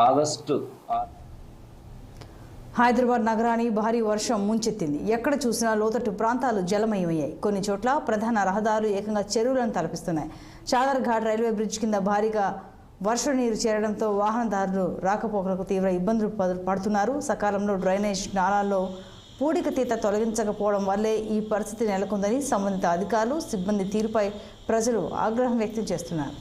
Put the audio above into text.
August Hyderabad నగరాన్ని భారీ వర్షం ముంచెత్తింది. ఎక్కడ చూసినా లోతట్టు ప్రాంతాలు జలమయమయ్యాయి. కొన్ని చోట్ల ప్రధాన రహదారులు ఏకంగా చెరువులను తలపిస్తున్నాయి. చాదర్ ఘాట్ రైల్వే బ్రిడ్జ్ కింద భారీగా వర్ష నీరు చేరడంతో వాహనదారులు రాకపోకలకు తీవ్ర ఇబ్బందులు పడుతున్నారు. సకాలంలో డ్రైనేజ్ నాలాల్లో పూడికతీత తొలగించకపోవడం వల్లే ఈ పరిస్థితి నెలకొందని సంబంధిత అధికారులు, సిబ్బంది తీరుపై ప్రజలు ఆగ్రహం వ్యక్తం చేస్తున్నారు.